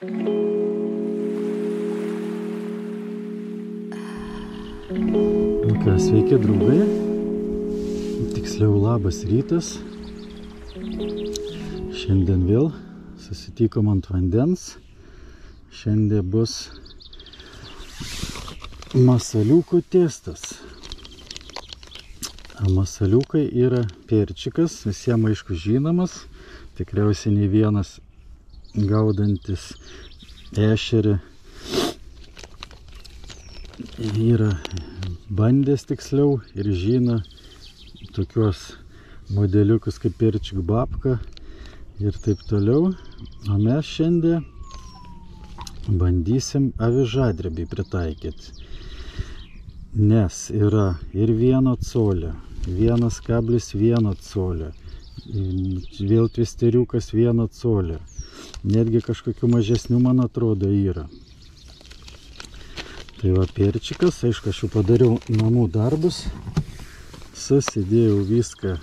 Nu ką, sveiki draugai, tiksliau labas rytas. Šiandien vėl susitikom ant vandens. Šiandien bus masaliukų testas. Masaliukai yra perčikas, visiems aišku žinomas. Tikriausiai ne vienas gaudantis ešerį yra bandęs tiksliau ir žino tokios modeliukus kaip perčik babka ir taip toliau. O mes šiandien bandysim avižadrebį pritaikyti, nes yra ir 1 colio, 1,1 colio, vėl tvisteriukas 1 colio, netgi kažkokių mažesnių, man atrodo, yra. Tai va perčikas, aišku, aš jau padariau namų darbus, susidėjau viską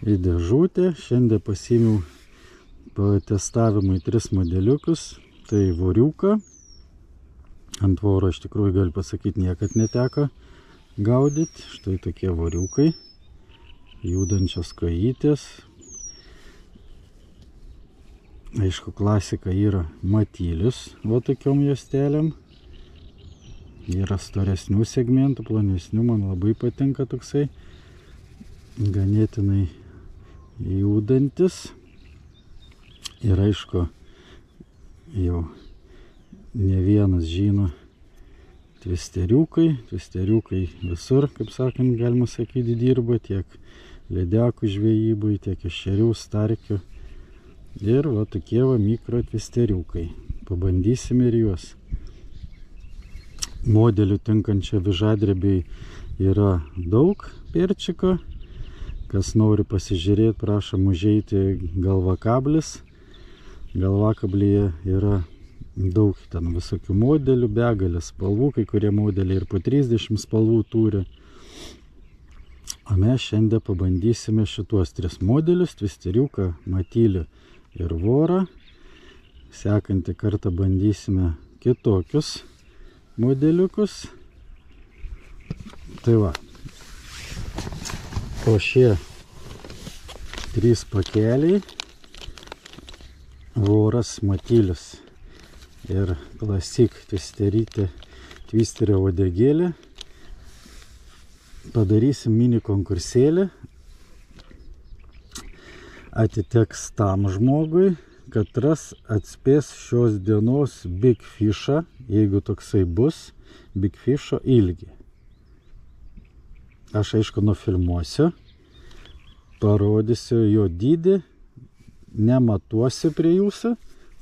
į dėžutę. Šiandien pasiėmiau testavimui 3 modeliukus. Tai voriuką. Ant voro iš tikrųjų galiu pasakyti, niekad neteko gaudyti. Štai tokie voriukai, judančios kojytės. Aišku, klasika yra matylius, va tokiom juostelėm. Yra storesnių segmentų, plonesnių, man labai patinka toksai, ganėtinai judantis. Ir aišku, jau ne vienas žino tvisteriukai. Tvisteriukai visur, kaip sakant, galima sakyti, dirba tiek lydekų žvejybai, tiek ešerių, starkių. Ir va tokie va mikro tvisteriukai. Pabandysime ir juos. Modelių tinkančių avižadrebiai yra daug perčiko. Kas nori pasižiūrėti, prašom užeiti galvakablis. Galvakablyje yra daug ten visokių modelių, begalės spalvų, kai kurie modeliai ir po 30 spalvų turi. O mes šiandien pabandysime šituos 3 modelius, tvisteriuką, matylį ir vorą. Sekantį kartą bandysime kitokius modeliukus. Tai va, o šie 3 pakeliai, voras, matylis ir klasik twisterio uodegėlė, padarysim mini konkursėlį. Atiteks tam žmogui, katras atspės šios dienos Big Fish'ą, jeigu toksai bus, Big Fish'o ilgį. Aš aišku nufilmuosiu, parodysiu jo dydį, nematuosiu prie jūsų,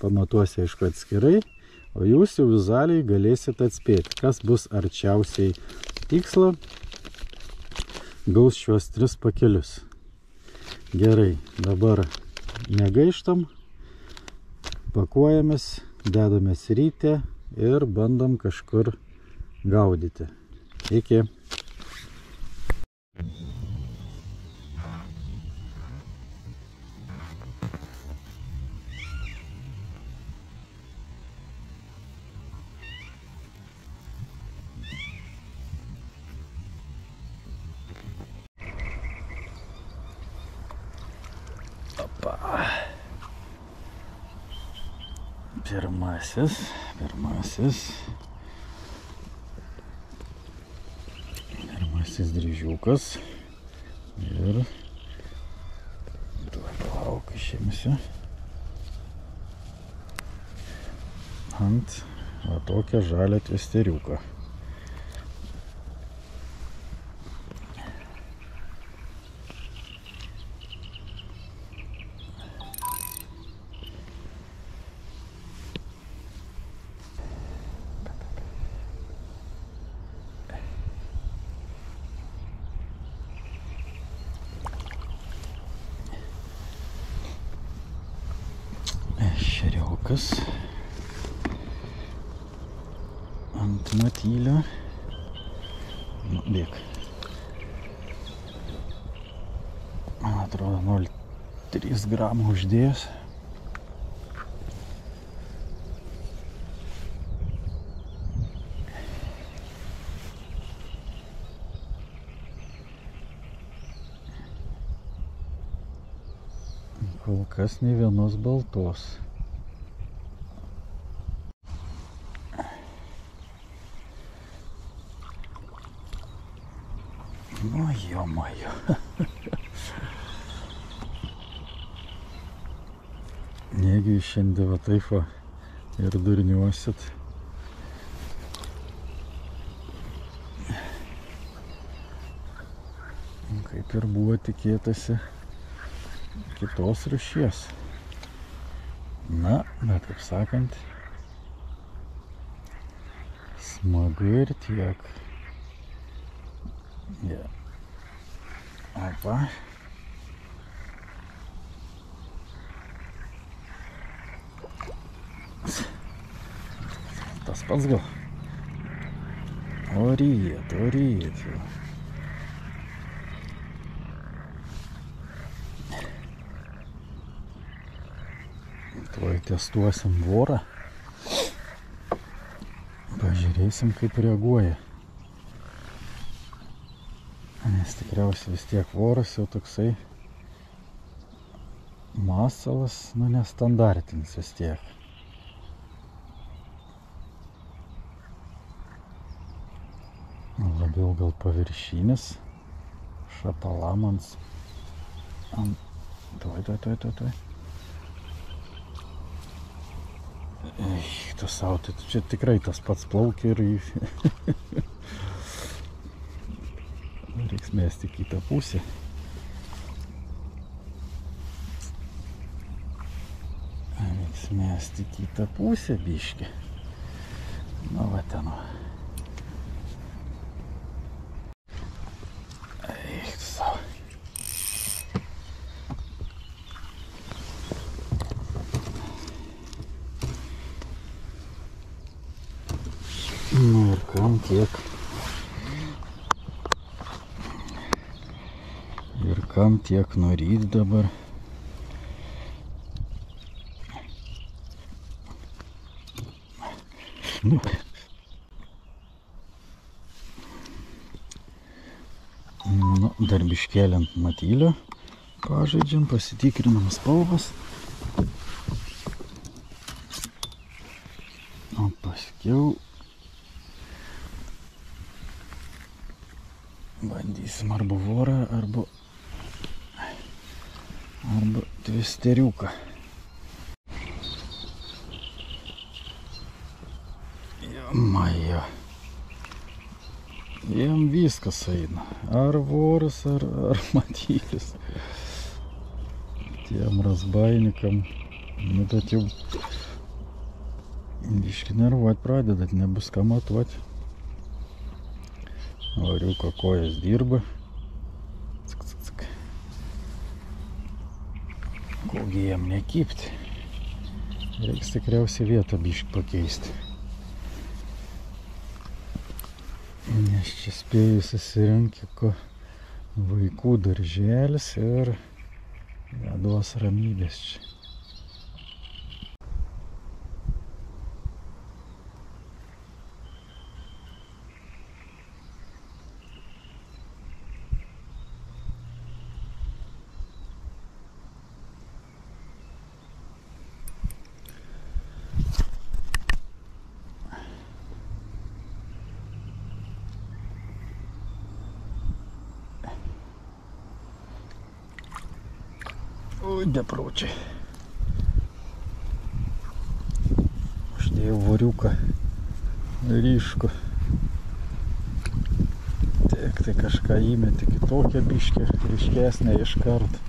pamatuosiu aišku atskirai, o jūs jau vizualiai galėsite atspėti, kas bus arčiausiai tikslo, gaus šios 3 pakelius. Gerai, dabar negaištam, pakuojamės, dedamės ryte ir bandom kažkur gaudyti. Iki. Pirmasis dryžiukas ir palauk, išimsiu ant va tokią žalią tvisteriuką. Ešeriukas ant matylio. Nu, bėg. Man atrodo 0,3 gramų uždėjęs. Kol kas nei vienos baltos. Nu, jomajo. Negi šiandien va taip va ir durniuosit. Kaip ir buvo tikėtasi kitos rūšies. Na, bet kaip sakant, smagu ir tiek. Ja. Opa. Tas pats gal. Oryt. Tuoj testuosim vorą. Pažiūrėsim, kaip reaguoja. Nes tikriausiai vis tiek voras jau toksai masalas, nu nestandartinis vis tiek. Labiau gal paviršinis. Šapalamans. Tuoj. Tas autai, čia tikrai tas pats plaukia ir reiks mesti kitą pusę. Reiks mesti kitą pusę biškį. Nu va ten. Eik savo. Nu ir kam tiek. Ir kam tiek nuryt dabar. Nu, dar biškelį ant matylio pažaidžiam, pasitikrinam spalvas. O paskiau bandysim arba vorą, arba tvisteriuką. Jomajo. Jiem viskas eina. Ar voras, ar matylis. Tiem razbainikam. Nu, bet jau biškį nervuot pradedat, nebus ką matuoti. Variuko kojas dirba. Cik. Kogi jam nekipti. Reiks tikriausiai vietą biškį pakeisti. Nes čia spėjau susirinkti vaikų darželis ir duos ramybės čia. Oi, bepročiai. Uždėjau voriuką ryškų. Tiek tai kažką įmeti kitokią biškę, ryškesnę iš karto.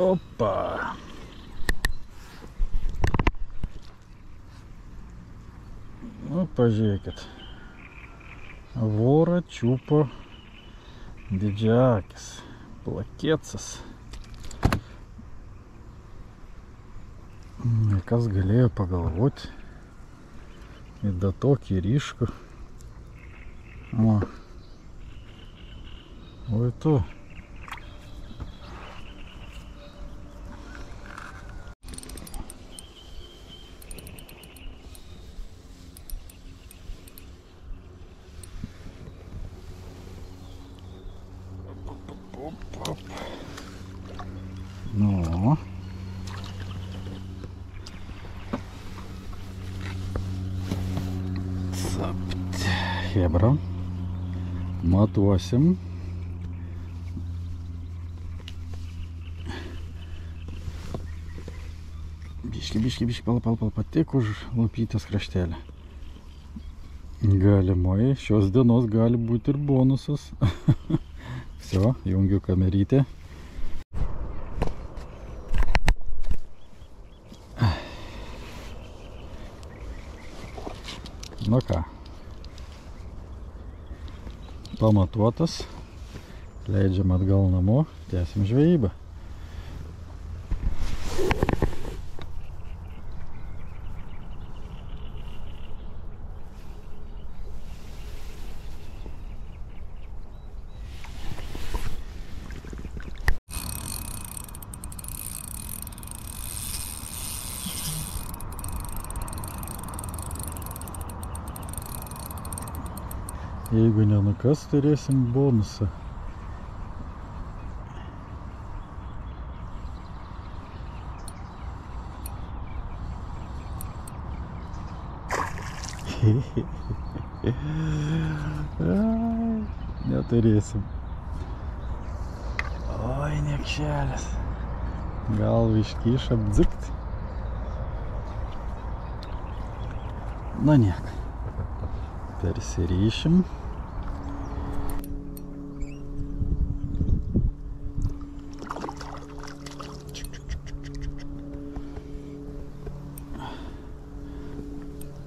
Opa! Nu, pažiūrėkit. Vorą čiupo didžiakis, plakėcas. Kas galėjo pagalvoti į da tokį ryškų. O. Oi tu. Nu. Capt. Hebra. Matuosim. Biški, pala, tik už lupytės kraštelę. Galimai, šios dienos gali būti ir bonusas. Все, jungiu kamerytę. Nu ką, pamatuotas, leidžiam atgal namo, tęsim žvejybą. Jeigu nenukas, turėsim bonusą. Neturėsim. Oi, niekšelis. Galva iškyša, apdzikt. Na niek. Persiryšim.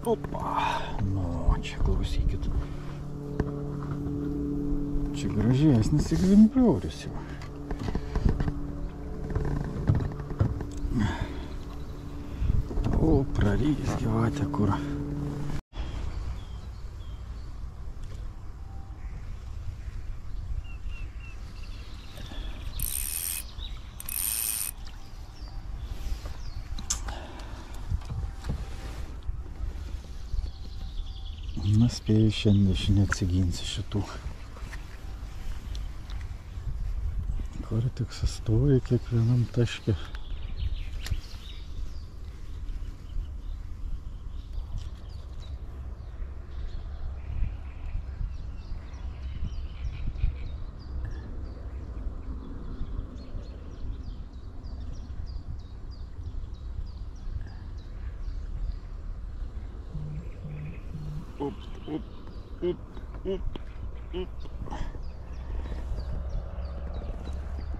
Opa, nu, čia klausykit. Čia gražesnis egzempliorius jau. O, prarys gyvatė kur. Spėju, šiandien aš neatsiginsiu šitų. Kur tik sustoju kiekvienam taške.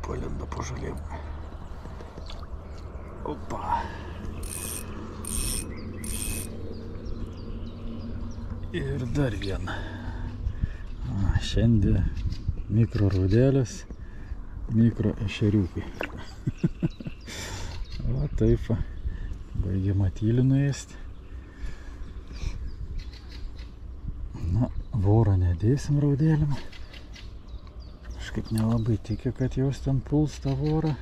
Palenda po žalėm. Opa. Ir dar vieną. Šiandien mikro raudelės, mikro ešeriukai. O taip, baigiam matylį nuėsti. Na, vorą nedėsim raudelėm. Kažkaip nelabai tikiu, kad jos ten puls tą vorą.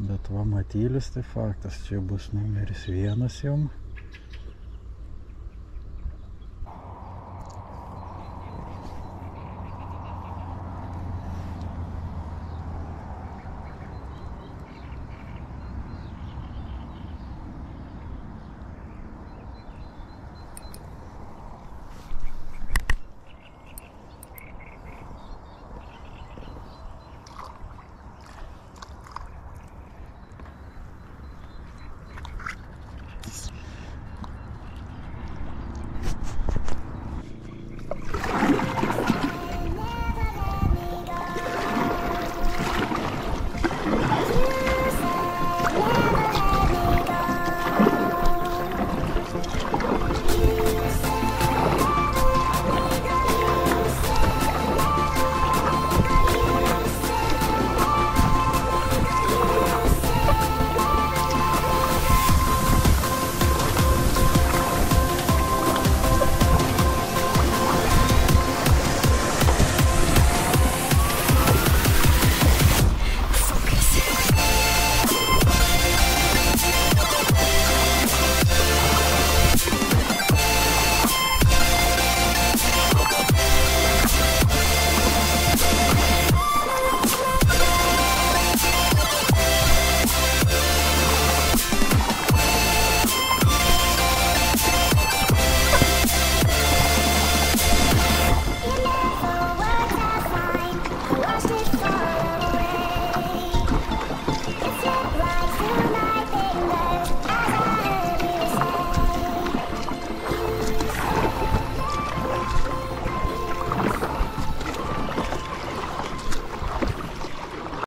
Bet va, matylis tai faktas, čia bus numeris 1 jom.